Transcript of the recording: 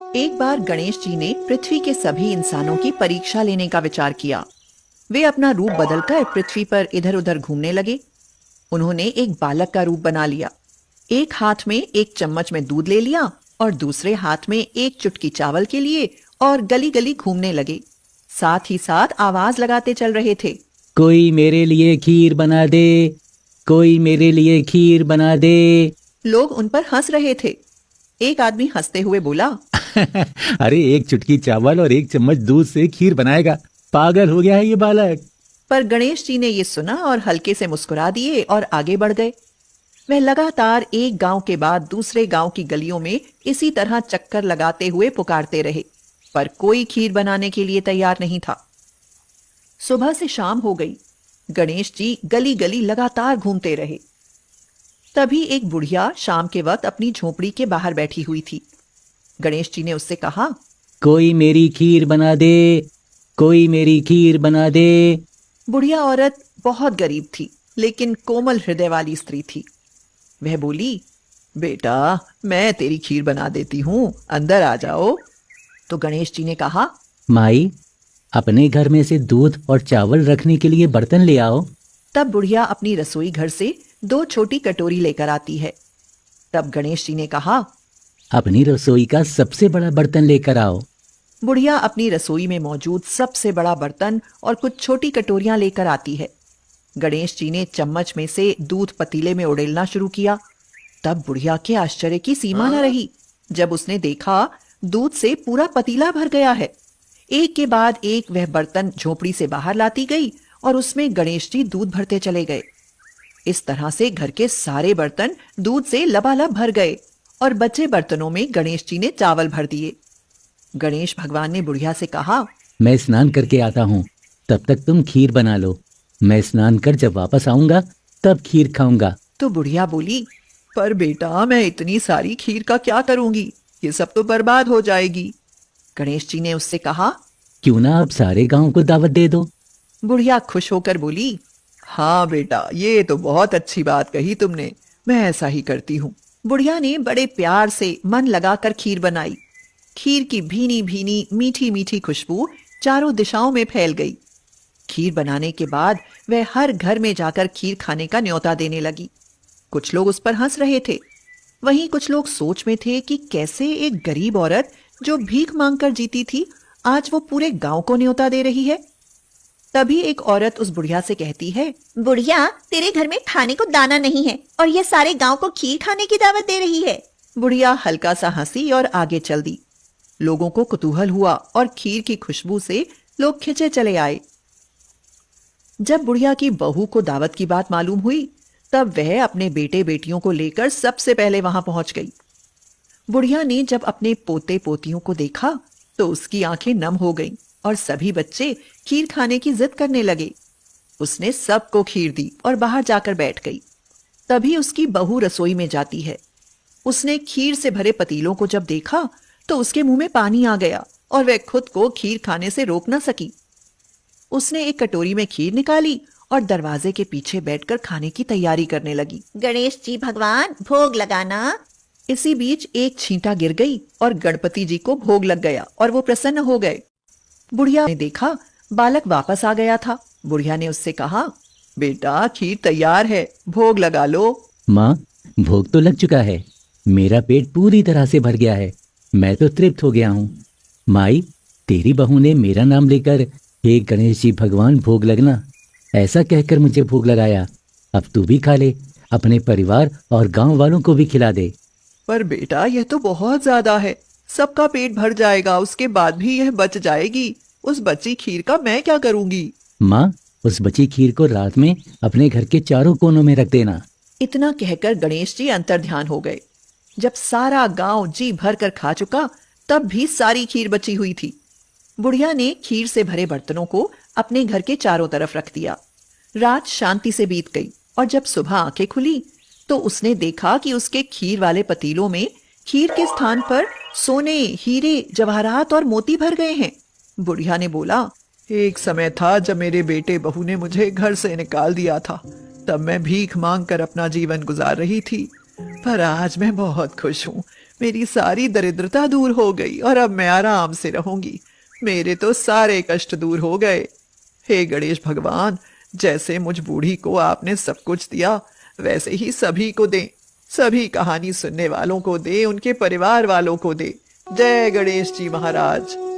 एक बार गणेश जी ने पृथ्वी के सभी इंसानों की परीक्षा लेने का विचार किया। वे अपना रूप बदलकर पृथ्वी पर इधर उधर घूमने लगे। उन्होंने एक बालक का रूप बना लिया। एक हाथ में एक चम्मच में दूध ले लिया और दूसरे हाथ में एक चुटकी चावल के लिए और गली गली घूमने लगे। साथ ही साथ आवाज लगाते चल रहे थे, कोई मेरे लिए खीर बना दे, कोई मेरे लिए खीर बना दे। लोग उन पर हंस रहे थे। एक आदमी हंसते हुए बोला, अरे एक चुटकी चावल और एक चम्मच दूध से खीर बनाएगा, पागल हो गया है ये बालक। पर गणेश जी ने ये सुना और हल्के से मुस्कुरा दिए और आगे बढ़ गए। वह लगातार एक गांव के बाद दूसरे गांव की गलियों में इसी तरह चक्कर लगाते हुए पुकारते रहे, पर कोई खीर बनाने के लिए तैयार नहीं था। सुबह से शाम हो गई। गणेश जी गली गली लगातार घूमते रहे। तभी एक बुढ़िया शाम के वक्त अपनी झोपड़ी के बाहर बैठी हुई थी। गणेश जी ने उससे कहा, कोई मेरी खीर बना दे, कोई मेरी खीर बना दे। बुढ़िया औरत बहुत गरीब थी, लेकिन कोमल हृदय वाली स्त्री थी। वह बोली, बेटा मैं तेरी खीर बना देती हूँ, अंदर आ जाओ। तो गणेश जी ने कहा, माई, अपने घर में से दूध और चावल रखने के लिए बर्तन ले आओ। तब बुढ़िया अपनी रसोई घर से 2 छोटी कटोरी लेकर आती है। तब गणेश जी ने कहा, अपनी रसोई का सबसे बड़ा बर्तन लेकर आओ। बुढ़िया अपनी रसोई में मौजूद सबसे बड़ा बर्तन और कुछ छोटी कटोरियां लेकर आती है। गणेश जी ने चम्मच में से दूध पतीले में उड़ेलना शुरू किया। तब बुढ़िया के आश्चर्य की सीमा न रही जब उसने देखा दूध से पूरा पतीला भर गया है। एक के बाद एक वह बर्तन झोपड़ी से बाहर लाती गई और उसमें गणेश जी दूध भरते चले गए। इस तरह से घर के सारे बर्तन दूध से लबालब भर गए और बचे बर्तनों में गणेश जी ने चावल भर दिए। गणेश भगवान ने बुढ़िया से कहा, मैं स्नान करके आता हूँ, तब तक तुम खीर बना लो। मैं स्नान कर जब वापस आऊंगा तब खीर खाऊंगा। तो बुढ़िया बोली, पर बेटा मैं इतनी सारी खीर का क्या करूंगी, ये सब तो बर्बाद हो जाएगी। गणेश जी ने उससे कहा, क्यों ना अब सारे गांव को दावत दे दो। बुढ़िया खुश होकर बोली, हाँ बेटा ये तो बहुत अच्छी बात कही तुमने, मैं ऐसा ही करती हूँ। बुढ़िया ने बड़े प्यार से मन लगाकर खीर बनाई। खीर की भीनी भीनी मीठी मीठी खुशबू चारों दिशाओं में फैल गई। खीर बनाने के बाद वह हर घर में जाकर खीर खाने का न्योता देने लगी। कुछ लोग उस पर हंस रहे थे, वहीं कुछ लोग सोच में थे कि कैसे एक गरीब औरत जो भीख मांगकर जीती थी आज वो पूरे गांव को न्योता दे रही है। तभी एक औरत उस बुढ़िया से कहती है, बुढ़िया, तेरे घर में खाने को दाना नहीं है और ये सारे गांव को खीर खाने की दावत दे रही है। बुढ़िया हल्का सा हंसी और आगे चल दी। लोगों को कुतूहल हुआ और खीर की खुशबू से लोग खिंचे चले आए। जब बुढ़िया की बहू को दावत की बात मालूम हुई तब वह अपने बेटे बेटियों को लेकर सबसे पहले वहां पहुंच गई। बुढ़िया ने जब अपने पोते पोतियों को देखा तो उसकी आंखें नम हो गईं और सभी बच्चे खीर खाने की जिद करने लगे। उसने सबको खीर दी और बाहर जाकर बैठ गई। तभी उसकी बहू रसोई में जाती है। उसने खीर से भरे पतीलों को जब देखा तो उसके मुंह में पानी आ गया और वह खुद को खीर खाने से रोक न सकी। उसने एक कटोरी में खीर निकाली और दरवाजे के पीछे बैठकर खाने की तैयारी करने लगी। गणेश जी भगवान, भोग लगाना। इसी बीच एक छींटा गिर गई और गणपति जी को भोग लग गया और वो प्रसन्न हो गए। बुढ़िया ने देखा बालक वापस आ गया था। बुढ़िया ने उससे कहा, बेटा खीर तैयार है, भोग लगा लो। माँ, भोग तो लग चुका है, मेरा पेट पूरी तरह से भर गया है, मैं तो तृप्त हो गया हूँ। माई, तेरी बहू ने मेरा नाम लेकर हे गणेश जी भगवान भोग लगना ऐसा कहकर मुझे भोग लगाया। अब तू भी खा ले, अपने परिवार और गांव वालों को भी खिला दे। पर बेटा यह तो बहुत ज्यादा है, सबका पेट भर जाएगा, उसके बाद भी यह बच जाएगी। उस बची खीर का मैं क्या करूंगी? माँ, उस बची खीर को रात में अपने घर के चारों कोनों में रख देना। इतना कहकर गणेश जी अंतर्ध्यान हो गए। जब सारा गांव जी भर कर खा चुका तब भी सारी खीर बची हुई थी। बुढ़िया ने खीर से भरे बर्तनों को अपने घर के चारों तरफ रख दिया। रात शांति से बीत गई और जब सुबह आंखें खुली तो उसने देखा कि उसके खीर वाले पतीलों में खीर के स्थान पर सोने, हीरे, जवाहरात और मोती भर गए हैं। बुढ़िया ने बोला, एक समय था जब मेरे बेटे बहू ने मुझे घर से निकाल दिया था, तब मैं भीख मांग कर अपना जीवन गुजार रही थी, पर आज मैं बहुत खुश हूँ। मेरी सारी दरिद्रता दूर हो गई और अब मैं आराम से रहूंगी। मेरे तो सारे कष्ट दूर हो गए। हे गणेश भगवान, जैसे मुझ बूढ़ी को आपने सब कुछ दिया, वैसे ही सभी को दे। सभी कहानी सुनने वालों को दे, उनके परिवार वालों को दे। जय गणेश जी महाराज।